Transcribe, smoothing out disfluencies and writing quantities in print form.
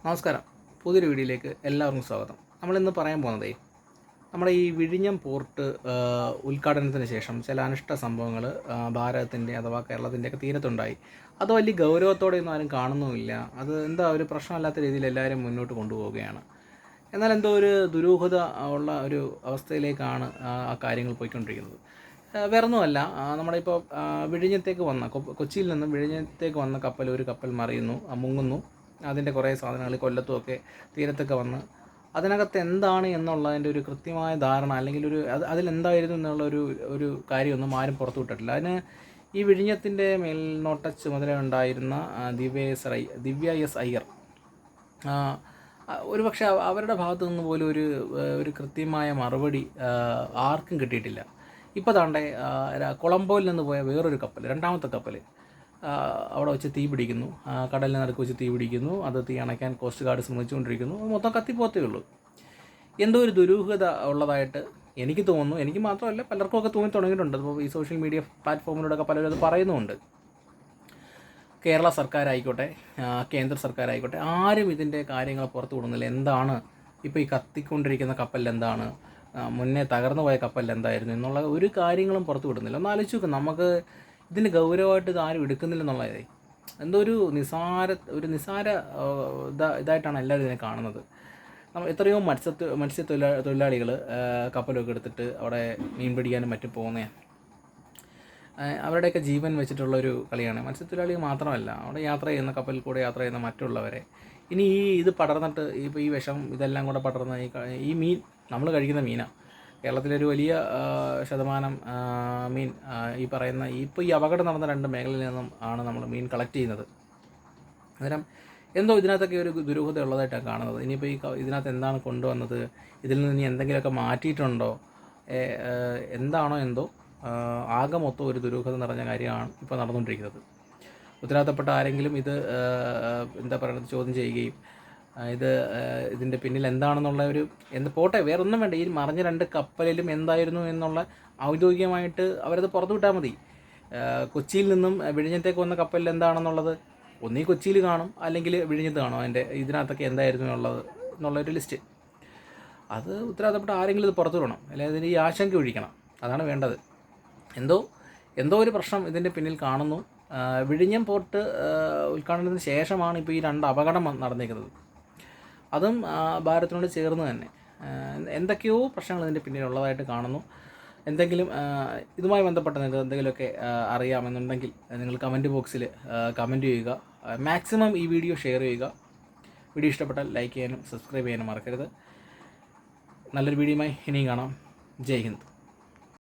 നമസ്കാരം. പുതിയൊരു വീഡിയോയിലേക്ക് എല്ലാവർക്കും സ്വാഗതം. നമ്മളിന്ന് പറയാൻ പോകുന്നതേ നമ്മുടെ ഈ വിഴിഞ്ഞം പോർട്ട് ഉദ്ഘാടനത്തിന് ശേഷം ചില അനിഷ്ട സംഭവങ്ങൾ ഭാരതത്തിൻ്റെ അഥവാ കേരളത്തിൻ്റെയൊക്കെ തീരത്തുണ്ടായി. അത് വലിയ ഗൗരവത്തോടെയൊന്നും ആരും കാണുന്നുമില്ല. അത് എന്താ ഒരു പ്രശ്നമല്ലാത്ത രീതിയിൽ എല്ലാവരും മുന്നോട്ട് കൊണ്ടുപോവുകയാണ്. എന്നാൽ എന്തോ ഒരു ദുരൂഹത ഉള്ള ഒരു അവസ്ഥയിലേക്കാണ് ആ കാര്യങ്ങൾ പോയിക്കൊണ്ടിരിക്കുന്നത്. വേറൊന്നുമല്ല, നമ്മുടെ ഇപ്പോൾ വിഴിഞ്ഞത്തേക്ക് വന്ന കൊച്ചിയിൽ നിന്നും വിഴിഞ്ഞത്തേക്ക് വന്ന ഒരു കപ്പൽ മറിയുന്നു, മുങ്ങുന്നു. അതിൻ്റെ കുറേ സാധനങ്ങൾ കൊല്ലത്തുമൊക്കെ തീരത്തൊക്കെ വന്ന് അതിനകത്ത് എന്താണ് എന്നുള്ളതിൻ്റെ ഒരു കൃത്യമായ ധാരണ അല്ലെങ്കിൽ അതിലെന്തായിരുന്നു എന്നുള്ള ഒരു കാര്യമൊന്നും ആരും പുറത്തു വിട്ടിട്ടില്ല. അതിന് ഈ വിഴിഞ്ഞത്തിൻ്റെ മേൽനോട്ട ചുമതല ഉണ്ടായിരുന്ന ദിവ്യ എസ് അയ്യർ ഒരു പക്ഷേ അവരുടെ ഭാഗത്തു നിന്ന് പോലും ഒരു കൃത്യമായ മറുപടി ആർക്കും കിട്ടിയിട്ടില്ല. ഇപ്പോൾ താണ്ടെ കൊളംബോയിൽ നിന്ന് പോയ വേറൊരു കപ്പൽ, രണ്ടാമത്തെ കപ്പൽ അവിടെ വെച്ച് തീ പിടിക്കുന്നു, കടലിന് നടുക്ക് വെച്ച് തീ പിടിക്കുന്നു. അത് തീ അണയ്ക്കാൻ കോസ്റ്റ് ഗാർഡ് ശ്രമിച്ചുകൊണ്ടിരിക്കുന്നു. മൊത്തം കത്തിപ്പോത്തേ ഉള്ളൂ. എന്തോ ഒരു ദുരൂഹത ഉള്ളതായിട്ട് എനിക്ക് തോന്നുന്നു. എനിക്ക് മാത്രമല്ല, പലർക്കുമൊക്കെ തോന്നി തുടങ്ങിയിട്ടുണ്ട്. അപ്പോൾ ഈ സോഷ്യൽ മീഡിയ പ്ലാറ്റ്ഫോമിലൂടെയൊക്കെ പലരും അത് പറയുന്നുമുണ്ട്. കേരള സർക്കാരായിക്കോട്ടെ, കേന്ദ്ര സർക്കാരായിക്കോട്ടെ, ആരും ഇതിൻ്റെ കാര്യങ്ങൾ പുറത്തു വിടുന്നില്ല. എന്താണ് ഇപ്പോൾ ഈ കത്തിക്കൊണ്ടിരിക്കുന്ന കപ്പലിൽ എന്താണ്, മുന്നേ തകർന്നു പോയ കപ്പലിൽ എന്തായിരുന്നു എന്നുള്ള ഒരു കാര്യങ്ങളും പുറത്തു വിടുന്നില്ല. ഒന്ന് ആലോചിച്ച് നോക്കും, നമുക്ക് ഇതിന് ഗൗരവമായിട്ട് ഇത് ആരും എടുക്കുന്നില്ലെന്നുള്ളതേ. എന്തോ ഒരു നിസാര ഇതായിട്ടാണ് എല്ലാവരും ഇതിനെ കാണുന്നത്. എത്രയോ മത്സ്യത്തൊഴിലാളികൾ കപ്പലൊക്കെ എടുത്തിട്ട് അവിടെ മീൻ പിടിക്കാനും മറ്റും പോകുന്നതാണ്. അവരുടെയൊക്കെ ജീവൻ വെച്ചിട്ടുള്ളൊരു കളിയാണ്. മത്സ്യത്തൊഴിലാളികൾ മാത്രമല്ല, അവിടെ യാത്ര ചെയ്യുന്ന കപ്പലിൽ കൂടെ യാത്ര ചെയ്യുന്ന മറ്റുള്ളവരെ ഇനി ഇത് പടർന്നിട്ട് ഇപ്പോൾ ഈ വിഷം ഇതെല്ലാം കൂടെ പടർന്ന ഈ മീൻ നമ്മൾ കഴിക്കുന്ന മീനാണ്. കേരളത്തിലൊരു വലിയ ശതമാനം മീൻ ഈ പറയുന്ന ഇപ്പോൾ ഈ അപകടം നടന്ന 2 മേഖലയിൽ നിന്നും ആണ് നമ്മൾ മീൻ കളക്ട് ചെയ്യുന്നത്. അന്നേരം എന്തോ ഇതിനകത്തൊക്കെ ഒരു ദുരൂഹത ഉള്ളതായിട്ടാണ് കാണുന്നത്. ഇനിയിപ്പോൾ ഇതിനകത്ത് എന്താണ് കൊണ്ടുവന്നത്, ഇതിൽ നിന്ന് ഇനി എന്തെങ്കിലുമൊക്കെ മാറ്റിയിട്ടുണ്ടോ, എന്താണോ എന്തോ, ആകെ മൊത്തം ഒരു ദുരൂഹത നിറഞ്ഞ കാര്യമാണ് ഇപ്പോൾ നടന്നുകൊണ്ടിരിക്കുന്നത്. ഉത്തരവാദിത്തപ്പെട്ട ആരെങ്കിലും ഇത് എന്താ പറയുന്നത് ചോദ്യം ചെയ്യുകയും ഇതിൻ്റെ പിന്നിൽ എന്താണെന്നുള്ള പോട്ടെ, വേറൊന്നും വേണ്ട. ഈ മറിഞ്ഞ 2 കപ്പലിലും എന്തായിരുന്നു എന്നുള്ള ഔദ്യോഗികമായിട്ട് അവരത് പുറത്തു വിട്ടാൽ മതി. കൊച്ചിയിൽ നിന്നും വിഴിഞ്ഞത്തേക്ക് വന്ന കപ്പലിൽ എന്താണെന്നുള്ളത് ഒന്നീ കൊച്ചിയിൽ കാണും, അല്ലെങ്കിൽ വിഴിഞ്ഞത്ത് കാണും. ഇതിനകത്തൊക്കെ എന്തായിരുന്നു എന്നുള്ളൊരു ലിസ്റ്റ് അത് ഉത്തരവാദിത്തപ്പെട്ട ആരെങ്കിലും ഇത് പുറത്തു വിടണം, അല്ലെങ്കിൽ ഇതിന് ഈ ആശങ്ക ഒഴിക്കണം. അതാണ് വേണ്ടത്. എന്തോ ഒരു പ്രശ്നം ഇതിൻ്റെ പിന്നിൽ കാണുന്നു. വിഴിഞ്ഞം പോർട്ട് ഉദ്ഘാടനത്തിന് ശേഷമാണ് ഇപ്പോൾ ഈ 2 അപകടം നടന്നിരിക്കുന്നത്. അതും ഭാരതത്തിനോട് ചേർന്ന് തന്നെ എന്തൊക്കെയോ പ്രശ്നങ്ങൾ ഇതിൻ്റെ പിന്നിലുള്ളതായിട്ട് കാണുന്നു. എന്തെങ്കിലും ഇതുമായി ബന്ധപ്പെട്ട നിങ്ങൾക്ക് എന്തെങ്കിലുമൊക്കെ അറിയാമെന്നുണ്ടെങ്കിൽ നിങ്ങൾ കമൻറ്റ് ബോക്സിൽ കമൻറ്റ് ചെയ്യുക. മാക്സിമം ഈ വീഡിയോ ഷെയർ ചെയ്യുക. വീഡിയോ ഇഷ്ടപ്പെട്ടാൽ ലൈക്ക് ചെയ്യാനും സബ്സ്ക്രൈബ് ചെയ്യാനും മറക്കരുത്. നല്ലൊരു വീഡിയോയുമായി ഇനിയും കാണാം. ജയ് ഹിന്ദ്.